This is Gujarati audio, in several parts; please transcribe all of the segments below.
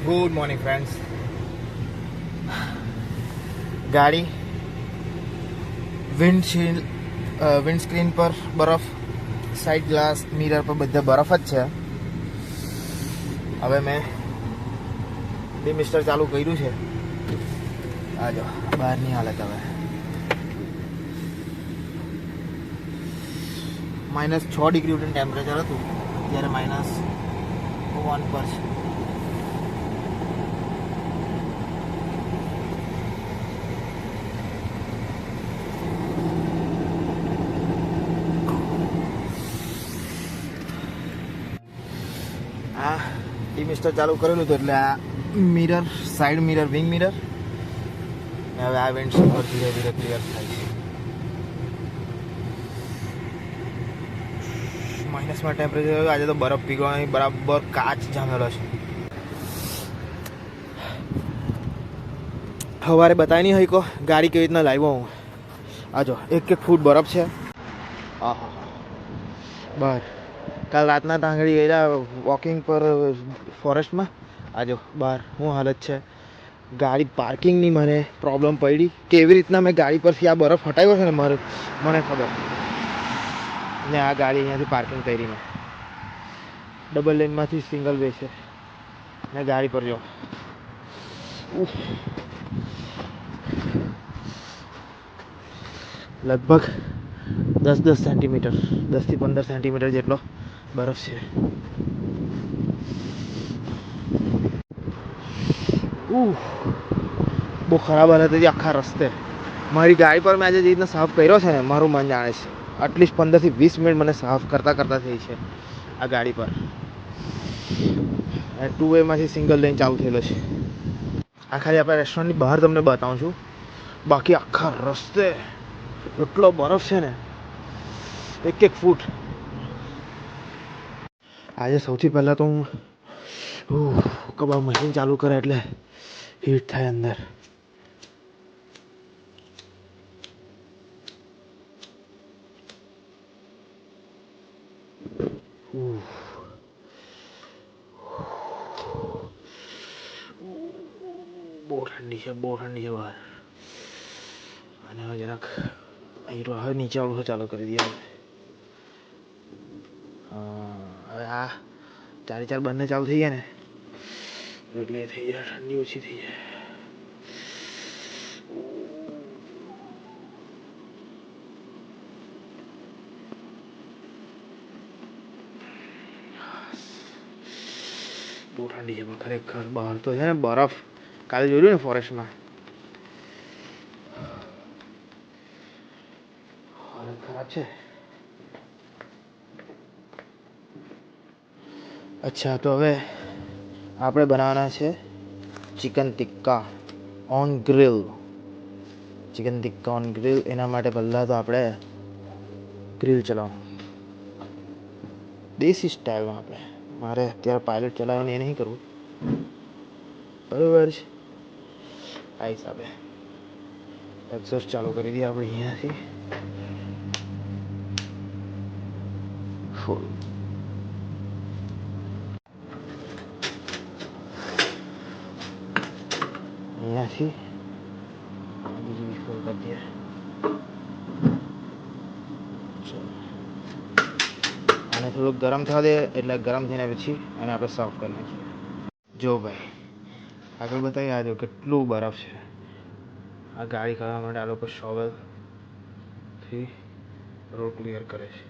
Good morning friends. ગાડી વિન્ડસ્ક્રીન પર બરફ, સાઈડ ગ્લાસ, મિરર પર બધા બરફ જ છે. હવે મેં ડિમિસ્ટર ચાલુ કર્યું છે. આ જો બહારની હાલત હવે -6 ડિગ્રી ટેમ્પરેચર હતું, અત્યારે -1 પર છે. આ ડિમિસ્ટર ચાલુ કરેલું હતું એટલે આ mirror, side mirror, wing mirror, હવે આ વિન્ડસ્ક્રીન પર ધીરે ધીરે ક્લિયર થાય છે. માઇનસમાં ટેમ્પરેચર. આજે તો બરફ પીગળવાની બરાબર કાચ જામેલો છે. સવારે બતાવી નહીં હોય કો ગાડી કેવી રીતના લાવ્યો હું. આ જો 1-1 ફૂટ બરફ છે. આહા બહાર કાલ રાતના તાંગડી ગયેલા વોકિંગ પર ફોરેસ્ટમાં. આ જો બહાર શું હાલત છે. ગાડી પાર્કિંગની મને પ્રોબ્લેમ પડી. કેવી રીતના મેં ગાડી પરથી આ બરફ હટાવ્યો છે ને મને ખબર. ને આ ગાડી અહીંયાથી પાર્કિંગ કરી મેં. ડબલ લેનમાંથી સિંગલ વે છે ને ગાડી પર જો લગભગ 10 સેન્ટીમીટર, 10 થી 15 સેન્ટીમીટર જેટલો બરફ છે. બહુ ખરાબ હાલત હતી આખા રસ્તે. મારી ગાડી પર મેં આજે જે રીતના સાફ કર્યો છે ને, મારું મન જાણે છે એટલીસ્ટ 15 થી 20 મિનિટ મને સાફ કરતા થઈ છે આ ગાડી પર. 2 વેમાંથી સિંગલ લેન ચાલુ થયેલો છે. આ ખાલી આપણે રેસ્ટોરન્ટની બહાર તમને બતાવું છું, બાકી આખા રસ્તે એટલો બરફ છે ને, 1-1 ફૂટ. આજે સૌથી પહેલાં તો હું કબાબ મશીન ચાલુ કરે એટલે હીટ થાય અંદર. બહુ ઠંડી છે બહાર. અને હવે જરાક હવે નીચે આવડું ચાલુ કરી દઈએ. હવે આ 4 બંને ચાલુ થઈ ગયા ને એટલે થઈ જાય, ઠંડી ઓછી થઈ જાય. બહુ ઠંડી છે ખરેખર. બહાર તો છે ને બરફ કાલે જોયું ને ફોરેસ્ટમાં, હાલત ખરાબ છે. અચ્છા, તો હવે આપણે બનાવવાના છે ચિકન ટિક્કા ઓન ગ્રીલ. એના માટે પહેલાં તો આપણે ગ્રીલ ચલાવવાનું દેશી સ્ટાઇલમાં. મારે અત્યારે પાયલટ ચલાવીને એ નહીં કરવું, બરાબર છે. આ હિસાબે એક્ઝોસ્ટ ચાલુ કરી દઈએ આપણે અહીંયાથી ફૂલ. અહીંયાથી બીજી ફૂલ કરી દઈએ. અને થોડુંક ગરમ થવા દે, એટલે ગરમ થઈને પછી એને આપણે સર્વ કરી નાખીએ. જો ભાઈ આગળ બતાવીએ. આ જો કેટલું બરફ છે. આ ગાડી ખાવા માટે આ લોકો શોવેલથી રોડ ક્લિયર કરે છે.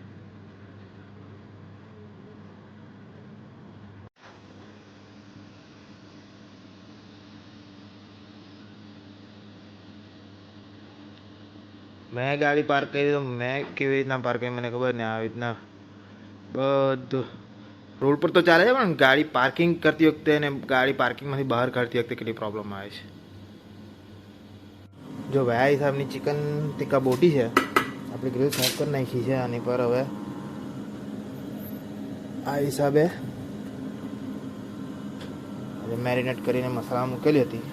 મેં ગાડી પાર્ક કરી તો મેં કેવી રીતના પાર્ક કરી મને ખબર ને. આવી રીતના બધું રોડ પર તો ચાલે છે, પણ ગાડી પાર્કિંગ કરતી વખતે અને ગાડી પાર્કિંગમાંથી બહાર કાઢતી વખતે કેટલી પ્રોબ્લેમ આવે છે. જો ભાઈ આ હિસાબની ચિકન ટિક્કા બોટી છે. આપણે ગ્રીલ સાફ કરી નાખી છે આની પર. હવે આ હિસાબે મેરિનેટ કરીને મસાલા મૂકેલી હતી.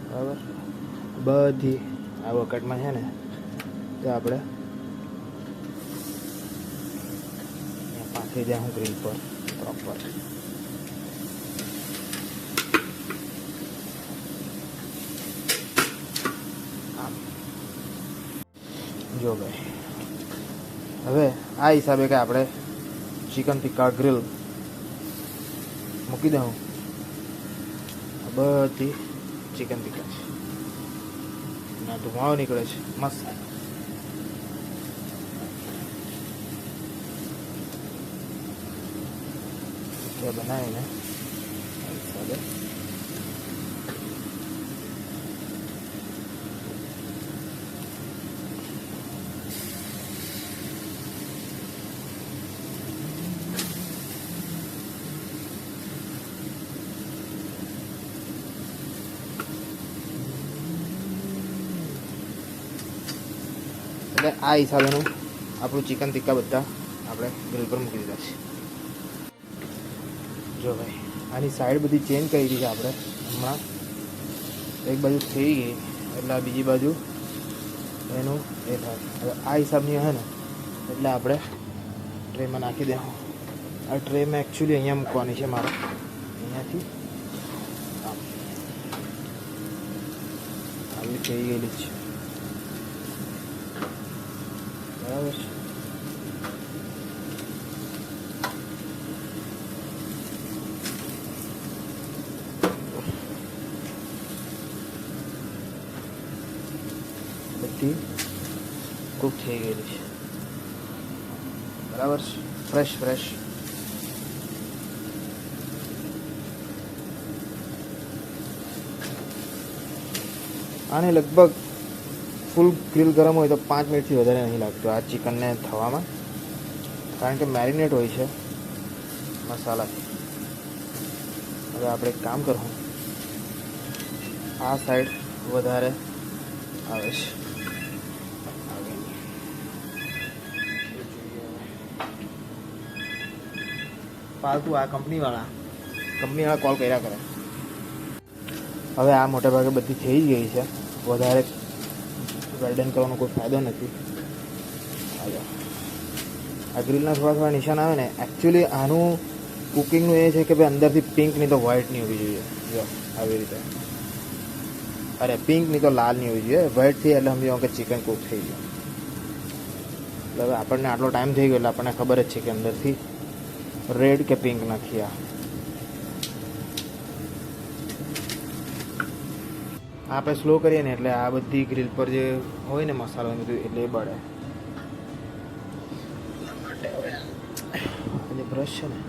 બરાબર, બધી આ વખતમાં છે ને તે આપણે મૂકી દે હું ગ્રીલ પર પ્રોપર. જો ભાઈ હવે આ હિસાબે કે આપણે ચિકન ટિક્કા ગ્રીલ મૂકી દઉં. બધી ચિકન ટિક્કા છે ના ધુમાડો નીકળે છે મસ્ત. બનાવીને હિસાબે એટલે આ હિસાબેનું આપણું ચિકન ટિક્કા બધા આપણે ગ્રીલ પર મૂકી દીધા છે. જો ભાઈ આની સાઈડ બધી ચેન્જ કરી દીધી આપણે હમણાં. એક બાજુ થઈ ગઈ એટલે આ બીજી બાજુ એનું એ થાય. હવે આ હિસાબની હે ને એટલે આપણે ટ્રેમાં નાખી દેવું. આ ટ્રેમાં એકચ્યુઅલી અહીંયા મૂકવાની છે મારે. અહીંયાથી આવી થઈ ગયેલી છે બરાબર છે. બધી કૂક થઈ ગયેલી છે બરાબર છે. ફ્રેશ આને લગભગ ફૂલ ગ્રીલ ગરમ હોય તો 5 મિનિટથી વધારે નહીં લાગતું આ ચિકનને થવામાં, કારણ કે મેરિનેટ હોય છે મસાલાથી. હવે આપણે એક કામ કરવું, આ સાઈડ વધારે આવે છે પાલતુ. આ કંપનીવાળા કોલ કર્યા કરે. હવે આ મોટા ભાગે બધી થઈ જ ગઈ છે, વધારે વેલ્ડન કરવાનો કોઈ ફાયદો નથી. આ ગ્રીલના થોડા નિશાન આવે ને, એકચ્યુઅલી આનું કુકિંગનું એ છે કે ભાઈ અંદરથી પિંક નહીં તો વ્હાઇટ નહીં હોવી જોઈએ. જો આવી રીતે, અરે પિંક નહીં તો લાલ નહીં હોવી જોઈએ. વ્હાઇટથી એટલે સમજો કે ચિકન કૂક થઈ ગયું. એટલે હવે આપણને આટલો ટાઈમ થઈ ગયો એટલે આપણને ખબર જ છે કે અંદરથી રેડ કે પિંક નથી. આ આપણે સ્લો કરીએ ને એટલે આ બધી ગ્રીલ પર જે હોય ને મસાલો બધું એટલે એ બળે. જે બ્રશ છે ને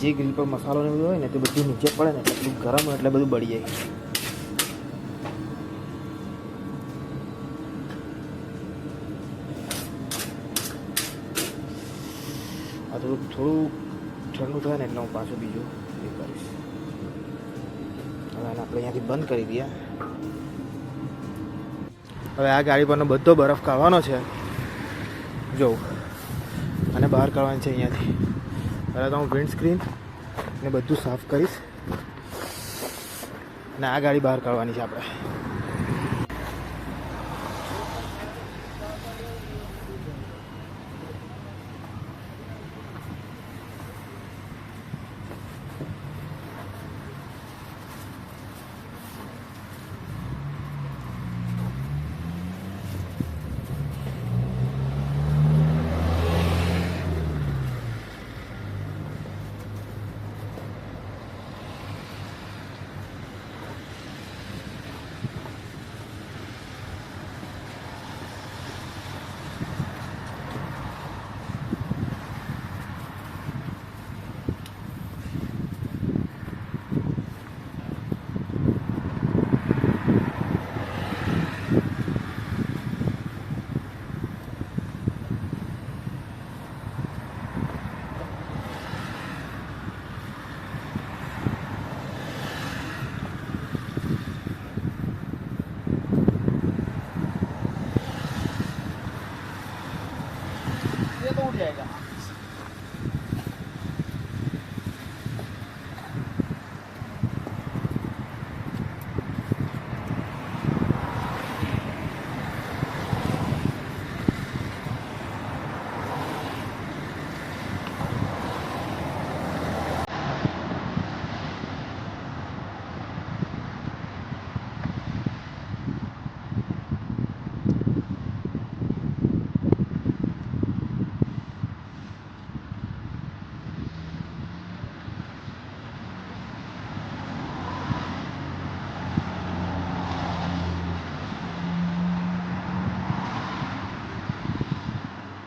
જે ગ્રીલ પર મસાલો ને બધું હોય ને તે બધું નીચે પડે ને એટલે બધું ગરમ હોય એટલે બધું બળી જાય. આ થોડું ઠંડુ થાય ને એટલે હું પાછું બીજું એ કરીશ. હવે આને આપણે અહીંયાથી બંધ કરી દઈએ. હવે આ ગાડી પરનો બધો બરફ કાઢવાનો છે. જોઉં અને બહાર કાઢવાની છે અહીંયાથી. પહેલાં તો હું વિન્ડ સ્ક્રીન ને બધું સાફ કરીશ અને આ ગાડી બહાર કાઢવાની છે આપણે.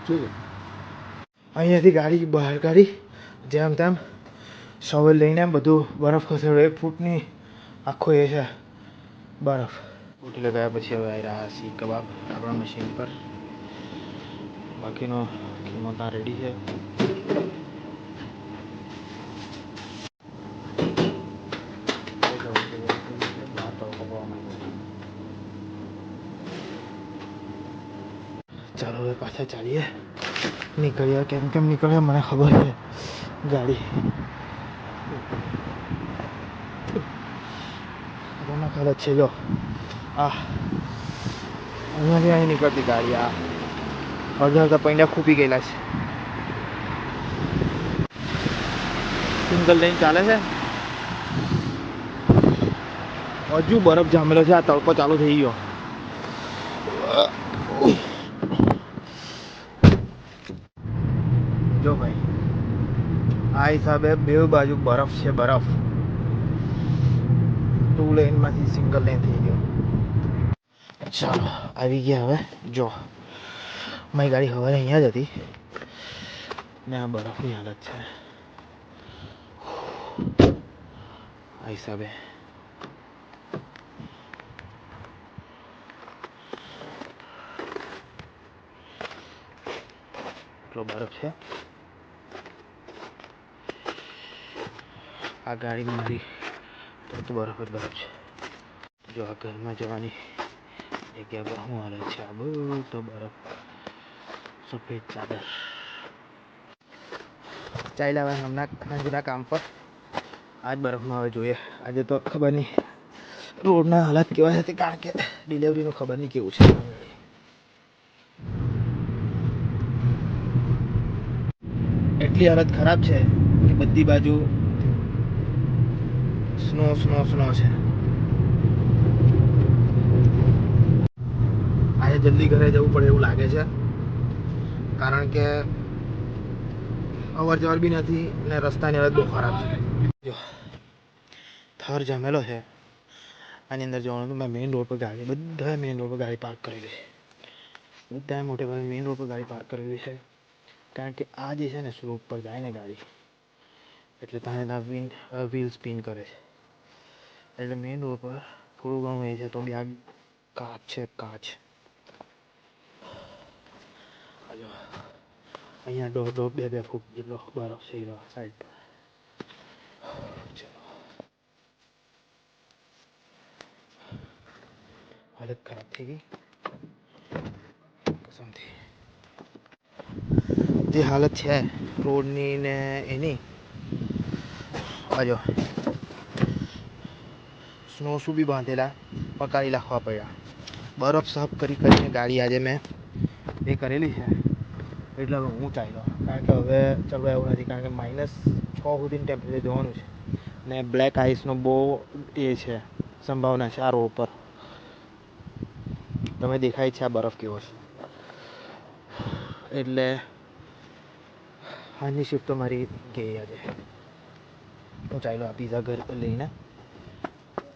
અહીંયાથી ગાડી બહાર કાઢી જેમ તેમ સવારે લઈને બધું બરફ ખસેડો 1 ફૂટની આખો એ છે બરફ ઉઠી લગાવ્યા પછી હવે આવી રહ્યા સી કબાબ આપણા મશીન પર બાકીનો ખીમો ત્યાં રેડી છે. ચાલો હવે પાછા ચાલીએ નીકળ્યા કેમ નીકળ્યા મને ખબર છે ગાડી ખતરનાક હાલત છે જો અહીંયાથી અહીં નીકળતી ગાડી અડધા પૈડા ખૂપી ગયેલા છે. સિંગલ લેન ચાલે છે હજુ બરફ જામેલો છે. આ તડકો ચાલુ થઈ ગયો. જો ભાઈ આ હિસાબે બે બાજુ બરફ છે બરફ. 2 લેનમાંથી સિંગલ લેન થઈ ગયો. ચાલો આવી ગયા હવે જો મારી ગાડી હવે અહીંયા જ હતી ને આ બરફની હાલત છે આ હિસાબે. એટલો બરફ છે. આ ગાડી મારી તો બરફ જ બરફ છે. જો આ ઘરમાં જવાની જગ્યા પર શું હાલત છે. આ બધો બરફ સફેદ ચાદર. ચાલ્યા હવે હમણાં સાંજના કામ પર. આજ બરફમાં હવે જોઈએ. આજે તો ખબર નહીં રોડના હાલત કેવા છે કારણ કે ડિલિવરીનું ખબર નહીં કેવું છે. એટલી હાલત ખરાબ છે કે બધી બાજુ સ્નો છે. આજે જલ્દી ઘરે જવું પડે એવું લાગે છે કારણ કે અવર જવર બી નથી ને રસ્તાની હાલત બહુ ખરાબ છે. જો થર જમેલો છે. આની અંદર જવાનું હતું. મેં મેઇન રોડ પર ગાડી બધા મેઇન રોડ પર ગાડી પાર્ક કરેલી છે. બધા મોટે ભાગે મેઇન રોડ પર ગાડી પાર્ક કરેલી છે કારણ કે આ જે છે ને સ્લોપ પર જાય ને ગાડી એટલે ત્યાં વ્હીલ સ્પિન કરે છે એટલે મેઇન રોડ પર થોડું ઘણું એ છે તો બી આ કાચ છે કાચ. અહીંયા દોઢ 2 ફૂટ જેટલો બરફ છે સાઈડ પર. ચલો હાલત ખરાબ થઈ ગઈ કસમથી. જે હાલત છે રોડની ને એની આજો સ્નો શૂ બી બાંધેલા પકાડી નાખવા પડ્યા. બરફ સાફ કરીને ગાડી આજે મેં એ કરેલી છે એટલે હવે હું ચાલ્યો કારણ કે હવે ચાલવા એવું નથી કારણ કે -6 સુધીનું ટેમ્પરેચર જોવાનું છે ને બ્લેક આઈસનો બહુ એ છે સંભાવના છે આ રોડ પર. તમે દેખાય છે આ બરફ કેવો છે એટલે હાલની શિફ્ટ તો મારી ગઈ આજે. હું ચાલ્યો આ પીઝા ઘર લઈને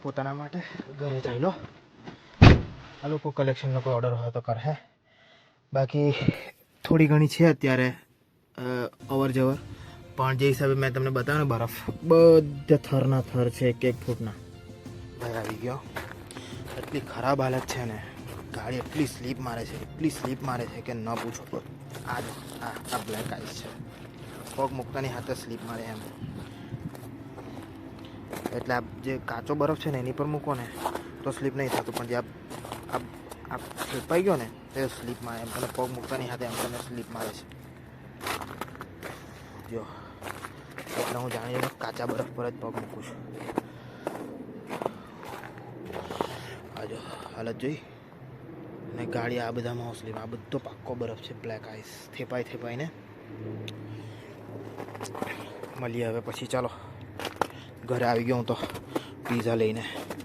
પોતાના માટે ઘરે ચાલ્યો. આ લોકો કલેક્શનનો કોઈ ઓર્ડર હોય તો કરે બાકી થોડી ઘણી છે અત્યારે અવર જવર પણ જે હિસાબે મેં તમને બતાવ્યો ને બરફ બધા થરના થર છે 1 ફૂટના. ભાઈ આવી ગયો. એટલી ખરાબ હાલત છે ને ગાડી એટલી સ્લીપ મારે છે કે ન પૂછો. આ બ્લેક આઈસ છે. પગ મૂકતાની હાથે સ્લીપ મારે એમ એટલે આ જે કાચો બરફ છે ને એની પર મૂકો ને તો સ્લીપ નહીં થતું પણ જે આ ફેરપાઈ ગયો ને તે સ્લીપ મારે એમ તને પગ મૂકતાની હાથે એમ તને સ્લીપ મારે છે. જો એટલે હું જાણી કાચા બરફ પર જ પગ મૂકું છું. આજો હાલત જોઈ ને ગાડી આ બધામાં સ્લીપ. આ બધો પાક્કો બરફ છે બ્લેક આઈસ થેપાઈને મળીએ હવે પછી. ચાલો ઘરે આવી ગયો હું તો પીઝા લઈને.